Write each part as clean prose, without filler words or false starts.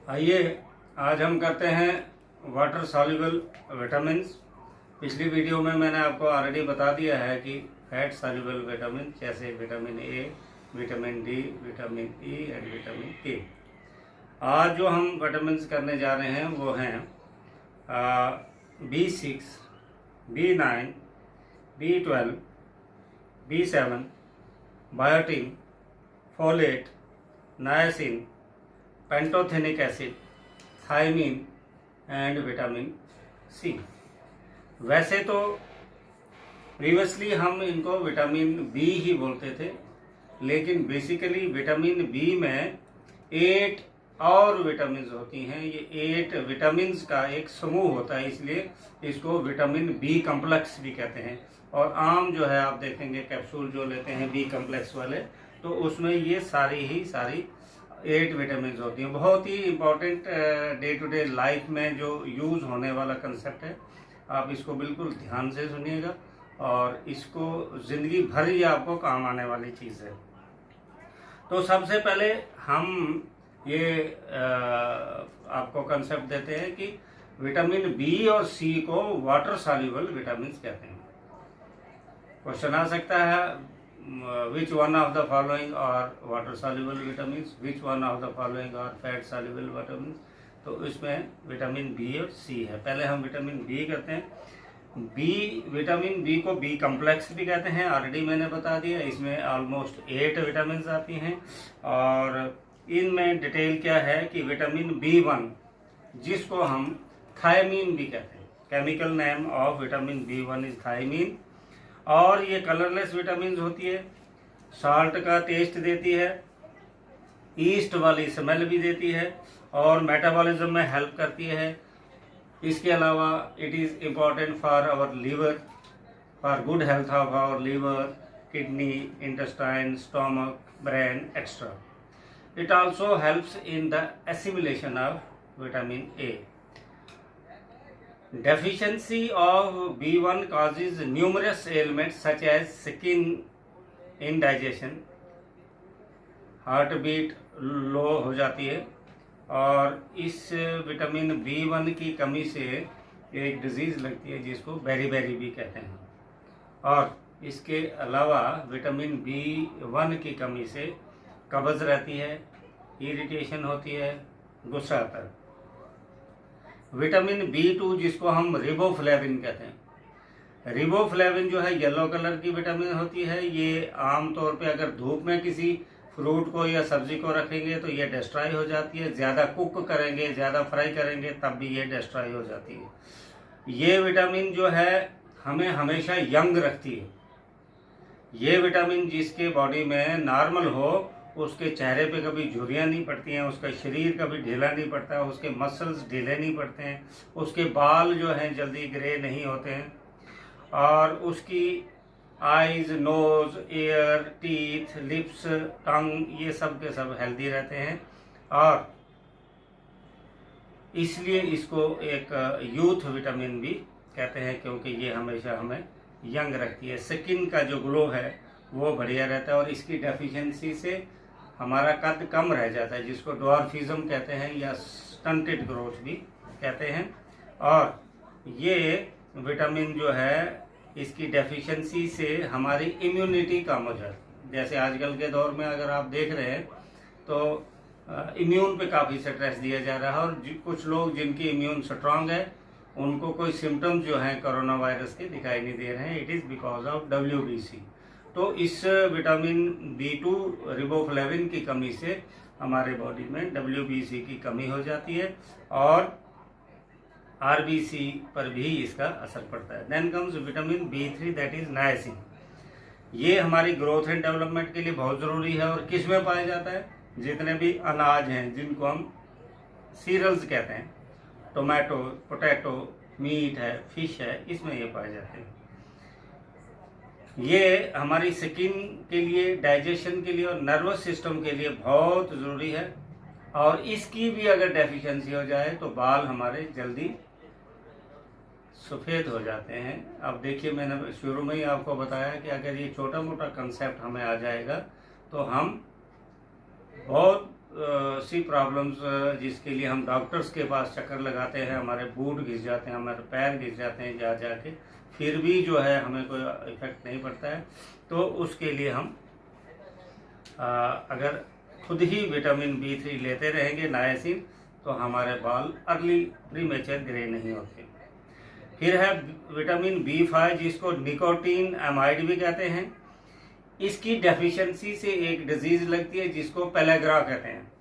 आइए आज हम करते हैं वाटर सॉल्युबल विटामिन्स। पिछली वीडियो में मैंने आपको ऑलरेडी बता दिया है कि फैट सॉल्युबल विटामिन जैसे vitamin A, vitamin D, vitamin E and vitamin के। आज जो हम विटामिन्स करने जा रहे हैं वो हैं B6, B9, B12, B7, biotin, folate, niacin, pantothenic acid, thiamine and vitamin C. वैसे तो प्रीवियसली हम इनको विटामिन बी ही बोलते थे, लेकिन बेसिकली विटामिन बी में 8 और विटामिन्स होती हैं। ये 8 विटामिन्स का एक समूह होता है, इसलिए इसको विटामिन बी कम्प्लेक्स भी कहते हैं। और आम जो है आप देखेंगे कैप्सूल जो लेते हैं बी कम्प्लेक्स वाले, तो उसमें ये सारी 8 विटामिन होती हैं। बहुत ही important day to day life में जो यूज़ होने वाला कंसेप्ट है, आप इसको बिल्कुल ध्यान से सुनिएगा और इसको ज़िंदगी भर ही आपको काम आने वाली चीज़ है। तो सबसे पहले हम ये आपको कंसेप्ट देते हैं कि विटामिन बी और सी को वाटर सॉल्युबल विटामिन कहते हैं। क्वेश्चन आ सकता है which one of the following are water soluble vitamins, which one of the following are fat soluble vitamins। तो इसमें विटामिन बी और सी है। पहले हम विटामिन बी करते हैं। विटामिन बी को बी कम्प्लेक्स भी कहते हैं, ऑलरेडी मैंने बता दिया। इसमें ऑलमोस्ट 8 विटामिन आती हैं और इनमें डिटेल क्या है कि विटामिन B1 जिसको हम थायमीन भी कहते हैं, chemical name of vitamin B1 is thiamine. और ये कलरलेस विटामिन होती है, साल्ट का टेस्ट देती है, ईस्ट वाली स्मेल भी देती है और मेटाबॉलिज्म में हेल्प करती है। इसके अलावा it is important for our liver, for good health of our liver, kidney, intestine, stomach, brain extra. It also helps in the assimilation of vitamin A. Deficiency of B1 causes numerous ailments such as skin indigestion, heart beat low हो जाती है और इस vitamin B1 की कमी से एक disease लगती है जिसको बेरी भी कहते हैं। और इसके अलावा विटामिन B1 की कमी से कब्ज़ रहती है, इरिटेशन होती है, गुस्सा आता है। विटामिन B2 जिसको हम रिबोफ्लेविन कहते हैं, रिबोफ्लेविन जो है येलो कलर की विटामिन होती है। ये आमतौर पे अगर धूप में किसी फ्रूट को या सब्जी को रखेंगे तो ये डिस्ट्रॉय हो जाती है। ज़्यादा कुक करेंगे, ज़्यादा फ्राई करेंगे तब भी ये डिस्ट्रॉय हो जाती है। ये विटामिन जो है हमें हमेशा यंग रखती है। ये विटामिन जिसके बॉडी में नॉर्मल हो उसके चेहरे पे कभी झुर्रियाँ नहीं पड़ती हैं, उसका शरीर कभी ढीला नहीं पड़ता, उसके मसल्स ढीले नहीं पड़ते हैं, उसके बाल जो हैं जल्दी ग्रे नहीं होते हैं और उसकी eyes, nose, ear, teeth, lips, tongue ये सब के सब हेल्दी रहते हैं। और इसलिए इसको एक यूथ विटामिन भी कहते हैं क्योंकि ये हमेशा हमें यंग रखती है। स्किन का जो ग्लो है वो बढ़िया रहता है और इसकी डेफिशिएंसी से हमारा कद कम रह जाता है, जिसको ड्वार्फिज्म कहते हैं या स्टंटेड ग्रोथ भी कहते हैं। और ये विटामिन जो है इसकी डेफिशिएंसी से हमारी इम्यूनिटी कम हो जाती है। जैसे आजकल के दौर में अगर आप देख रहे हैं तो इम्यून पे काफ़ी स्ट्रेस दिया जा रहा है और कुछ लोग जिनकी इम्यून स्ट्रांग है उनको कोई सिम्टम्स जो हैं कोरोना वायरस के दिखाई नहीं दे रहे हैं। It is because of WBC। तो इस विटामिन B2 रिबोफ्लेविन की कमी से हमारे बॉडी में WBC की कमी हो जाती है और RBC पर भी इसका असर पड़ता है। Then comes vitamin B3 that is niacin. ये हमारी ग्रोथ एंड डेवलपमेंट के लिए बहुत ज़रूरी है और किस में पाया जाता है? जितने भी अनाज हैं जिनको हम सीरियल्स कहते हैं, टोमेटो, पोटैटो, मीट है, फिश है, इसमें ये पाए जाते हैं। ये हमारी स्किन के लिए, डाइजेशन के लिए और नर्वस सिस्टम के लिए बहुत ज़रूरी है और इसकी भी अगर डेफिशिएंसी हो जाए तो बाल हमारे जल्दी सफ़ेद हो जाते हैं। अब देखिए मैंने शुरू में ही आपको बताया कि अगर ये छोटा मोटा कंसेप्ट हमें आ जाएगा तो हम बहुत सी प्रॉब्लम्स जिसके लिए हम डॉक्टर्स के पास चक्कर लगाते हैं, हमारे बूट घिस जाते हैं, हमारे पैर घिस जाते हैं जा के, फिर भी जो है हमें कोई इफेक्ट नहीं पड़ता है, तो उसके लिए हम अगर खुद ही विटामिन B3 लेते रहेंगे नायसिन, तो हमारे बाल अर्ली प्रीमेचर ग्रे नहीं होते। फिर है विटामिन B5 जिसको निकोटीन एमाइड भी कहते हैं। इसकी डेफिशिएंसी से एक डिजीज लगती है जिसको पेलेग्रा कहते हैं।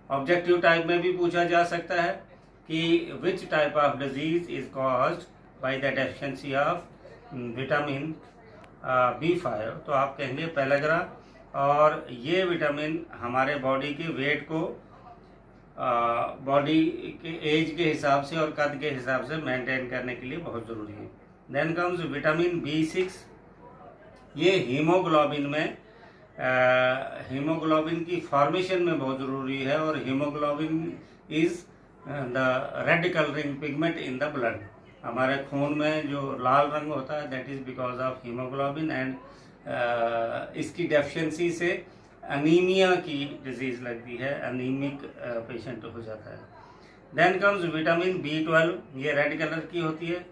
ऑब्जेक्टिव टाइप में भी पूछा जा सकता है कि which type of disease is caused by the deficiency of vitamin B5, तो आप कहेंगे पेलेग्रा। और ये विटामिन हमारे बॉडी के वेट को बॉडी के एज के हिसाब से और कद के हिसाब से मेंटेन करने के लिए बहुत ज़रूरी है। Then comes vitamin B6। ये हीमोग्लोबिन में हीमोग्लोबिन की फॉर्मेशन में बहुत ज़रूरी है, और haemoglobin is the red colouring pigment in the blood. हमारे खून में जो लाल रंग होता है that is because of haemoglobin, and इसकी डेफिशिएंसी से अनीमिया की डिजीज़ लगती है, अनीमिक पेशेंट हो जाता है। Then comes vitamin B12। ये रेड कलर की होती है,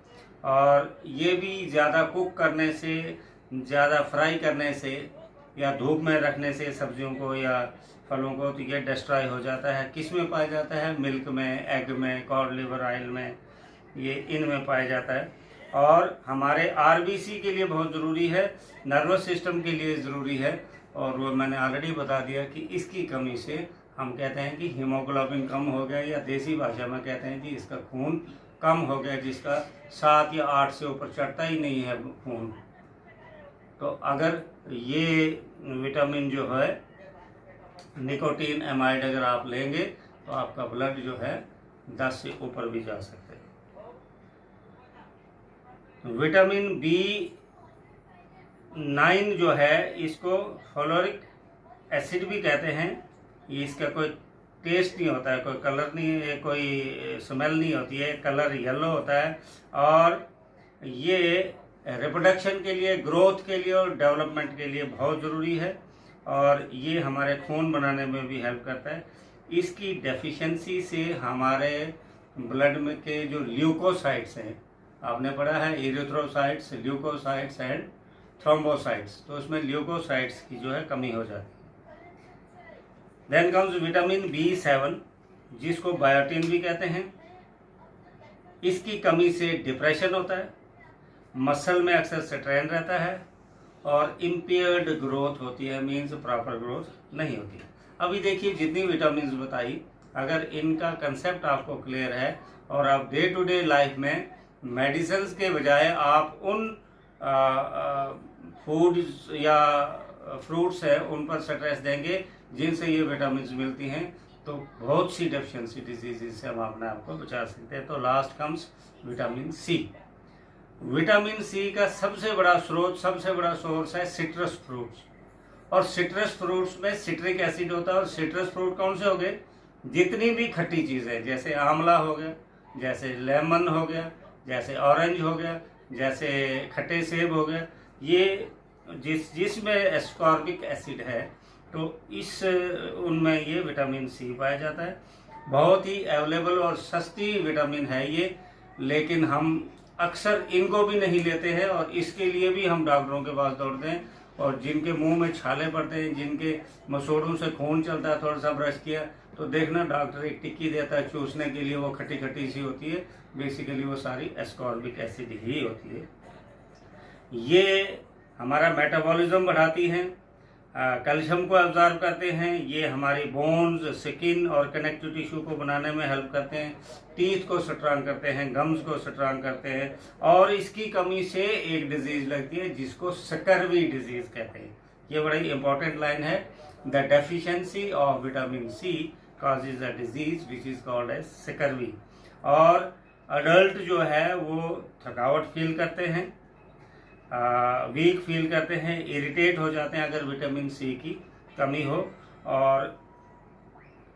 और ये भी ज़्यादा कुक करने से, ज़्यादा फ्राई करने से या धूप में रखने से सब्जियों को या फलों को, तो ये डिस्ट्रॉय हो जाता है। किस में पाया जाता है? मिल्क में, एग में, कॉड लिवर ऑयल में, ये इनमें पाया जाता है। और हमारे RBC के लिए बहुत ज़रूरी है, नर्वस सिस्टम के लिए ज़रूरी है, और वो मैंने ऑलरेडी बता दिया कि इसकी कमी से हम कहते हैं कि हीमोग्लोबिन कम हो गया, या देसी भाषा में कहते हैं कि इसका खून कम हो गया, जिसका 7 या 8 से ऊपर चढ़ता ही नहीं है खून। तो अगर ये विटामिन जो है निकोटीन एमाइड अगर आप लेंगे तो आपका ब्लड जो है 10 से ऊपर भी जा सकते हैं। विटामिन B9 जो है इसको फ्लोरिक एसिड भी कहते हैं। इसका कोई टेस्ट नहीं होता है, कोई कलर नहीं है, कोई स्मेल नहीं होती है, कलर येलो होता है, और ये रिप्रोडक्शन के लिए, ग्रोथ के लिए और डेवलपमेंट के लिए बहुत ज़रूरी है, और ये हमारे खून बनाने में भी हेल्प करता है। इसकी डेफिशिएंसी से हमारे ब्लड में के जो ल्यूकोसाइट्स हैं, आपने पढ़ा है इरिथ्रोसाइट्स, ल्यूकोसाइट्स एंड थ्रोम्बोसाइट्स, तो उसमें ल्यूकोसाइट्स की जो है कमी हो जाती है। देन कम्स विटामिन B7 जिसको बायोटिन भी कहते हैं। इसकी कमी से डिप्रेशन होता है, मसल में अक्सर स्ट्रेन रहता है, और इम्पेयर्ड ग्रोथ होती है, मीन्स प्रॉपर ग्रोथ नहीं होती है। अभी देखिए जितनी विटामिन बताई, अगर इनका कंसेप्ट आपको क्लियर है और आप डे टू डे लाइफ में मेडिसिन के बजाय आप उन फूड्स या फ्रूट्स है उन पर स्ट्रेस देंगे जिनसे ये विटामिन मिलती हैं, तो बहुत सी डेफिशिएंसी डिजीज से हम अपने आप को बचा सकते हैं। तो last comes vitamin C। Vitamin C का सबसे बड़ा स्रोत, सबसे बड़ा सोर्स है सिट्रस फ्रूट्स, और सिट्रस फ्रूट्स में सिट्रिक एसिड होता है। और सिट्रस फ्रूट कौन से हो गए? जितनी भी खट्टी चीज़ें, जैसे आंवला हो गया, जैसे लेमन हो गया, जैसे ऑरेंज हो गया, जैसे खट्टे सेब हो गया, ये जिसमें एस्कॉर्बिक एसिड है, तो इस उनमें ये विटामिन C पाया जाता है। बहुत ही अवेलेबल और सस्ती विटामिन है ये, लेकिन हम अक्सर इनको भी नहीं लेते हैं, और इसके लिए भी हम डॉक्टरों के पास दौड़ते हैं। और जिनके मुंह में छाले पड़ते हैं, जिनके मसूड़ों से खून चलता है, थोड़ा सा ब्रश किया तो देखना डॉक्टर एक टिक्की देता है चूसने के लिए, वो खट्टी खट्टी सी होती है, बेसिकली वो सारी एस्कॉर्बिक एसिड ही होती है। ये हमारा मेटाबॉलिज्म बढ़ाती हैं, कैल्शियम को एब्जॉर्ब करते हैं, ये हमारी बोन्स, स्किन और कनेक्टिव टिश्यू को बनाने में हेल्प करते हैं, टीथ को स्ट्रांग करते हैं, गम्स को स्ट्रांग करते हैं। और इसकी कमी से एक डिजीज लगती है जिसको स्कर्वी डिजीज कहते हैं। ये बड़ी इंपॉर्टेंट लाइन है, the deficiency of vitamin C causes a disease which is called as scurvy. और अडल्ट जो है वो थकावट फील करते हैं, वीक फील करते हैं, इरिटेट हो जाते हैं अगर विटामिन C की कमी हो। और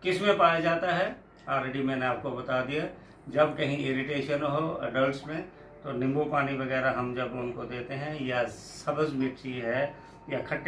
किस में पाया जाता है? ऑलरेडी मैंने आपको बता दिया, जब कहीं इरिटेशन हो अडल्ट्स में, तो नींबू पानी वगैरह हम जब उनको देते हैं, या सब्ज़ मिर्ची है या खट्टे